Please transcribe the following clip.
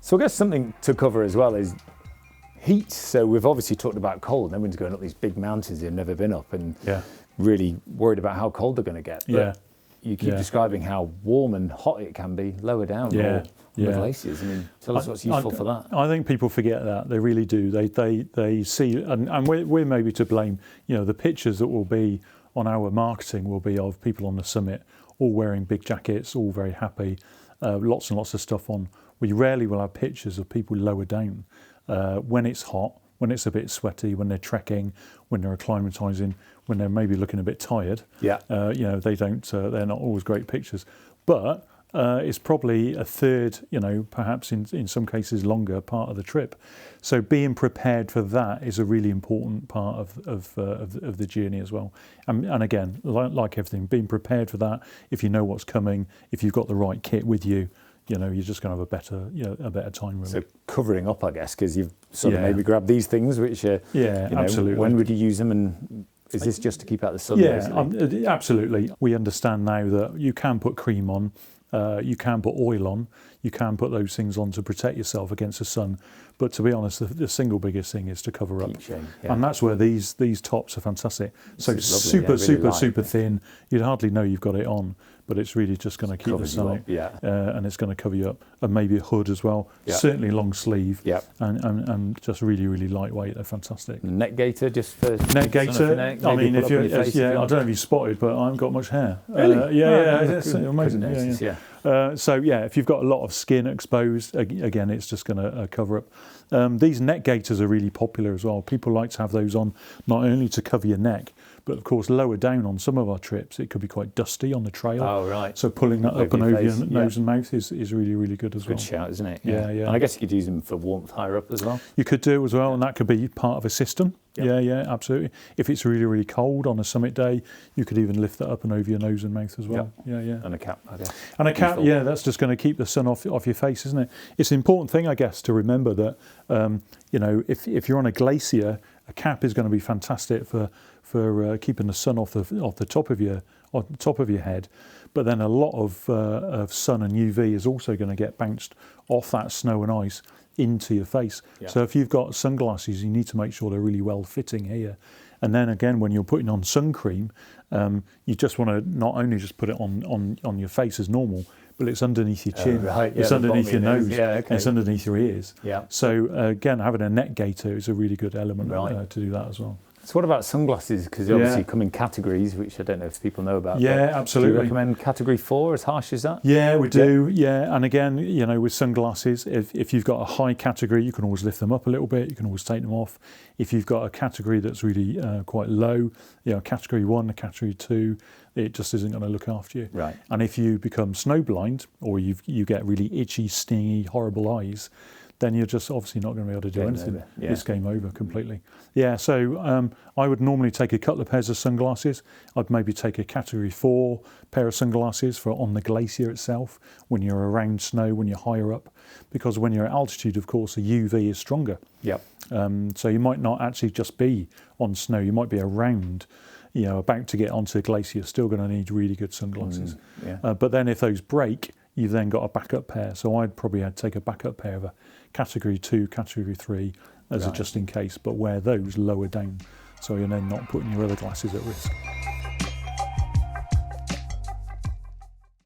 So I guess something to cover as well is heat. So we've obviously talked about cold. Everyone's going up these big mountains they've never been up and really worried about how cold they're going to get. But you keep describing how warm and hot it can be lower down or the glaciers. I mean, tell us what's useful for that. I think people forget that. They really do. They see, and we're maybe to blame. You know, the pictures that will be on our marketing will be of people on the summit, all wearing big jackets, all very happy, lots and lots of stuff on. We rarely will have pictures of people lower down when it's hot, when it's a bit sweaty, when they're trekking, when they're acclimatising, when they're maybe looking a bit tired. Yeah. You know, they're not always great pictures. But it's probably a third, you know, perhaps in some cases longer part of the trip. So being prepared for that is a really important part of the journey as well. And again, like everything, being prepared for that. If you know what's coming, if you've got the right kit with you, you know, you're just going to have a better time. Really. So covering up, I guess, because you've sort of maybe grabbed these things, which are, absolutely. When would you use them, and is this just to keep out the sun? Yeah, absolutely. We understand now that you can put cream on, you can put oil on, you can put those things on to protect yourself against the sun. But to be honest, the single biggest thing is to cover up. And that's where these tops are fantastic. So super thin. You'd hardly know you've got it on, but it's really just going to keep the sun out. And it's going to cover you up. And maybe a hood as well. Certainly long sleeve. And just really, really lightweight. They're fantastic. Neck gaiter, just for neck gaiter. I mean, if I don't know if you spotted, but I haven't got much hair. Really? It's amazing. If you've got a lot of skin exposed, again, it's just going to cover up. These neck gaiters are really popular as well. People like to have those on not only to cover your neck, but of course lower down on some of our trips it could be quite dusty on the trail. Oh right. So pulling that up and over your nose and mouth is really, really good as well. Good shout, isn't it? Yeah. And I guess you could use them for warmth higher up as well. You could do as well, and that could be part of a system. Yeah, absolutely. If it's really, really cold on a summit day, you could even lift that up and over your nose and mouth as well. Yeah. And a cap, I guess. And a cap, that's just going to keep the sun off your face, isn't it? It's an important thing, I guess, to remember that, you know, if you're on a glacier, a cap is going to be fantastic for keeping the sun off the top of your head. But then a lot of sun and UV is also going to get bounced off that snow and ice into your face. So if you've got sunglasses, you need to make sure they're really well fitting here. And then again, when you're putting on sun cream, you just want to not only just put it on your face as normal, but it's underneath your chin, it's underneath your nose, it's underneath your ears. So again, having a neck gaiter is a really good element to do that as well. So what about sunglasses? Because they obviously come in categories, which I don't know if people know about. Yeah, absolutely. Do you recommend category 4, as harsh as that? Yeah, we do. Yeah, and again, you know, with sunglasses, if you've got a high category, you can always lift them up a little bit. You can always take them off. If you've got a category that's really quite low, you know, category 1, a category 2, it just isn't going to look after you. Right. And if you become snowblind, or you get really itchy, stingy, horrible eyes, then you're just obviously not going to be able to do anything. It's game over completely. Yeah, so I would normally take a couple of pairs of sunglasses. I'd maybe take a category 4 pair of sunglasses for on the glacier itself, when you're around snow, when you're higher up, because when you're at altitude, of course, the UV is stronger. So you might not actually just be on snow, you might be around, you know, about to get onto the glacier, still going to need really good sunglasses. But then if those break, you've then got a backup pair. So I'd probably take a backup pair of a category 2, category 3 as a just in case, but wear those lower down, so you're then not putting your other glasses at risk.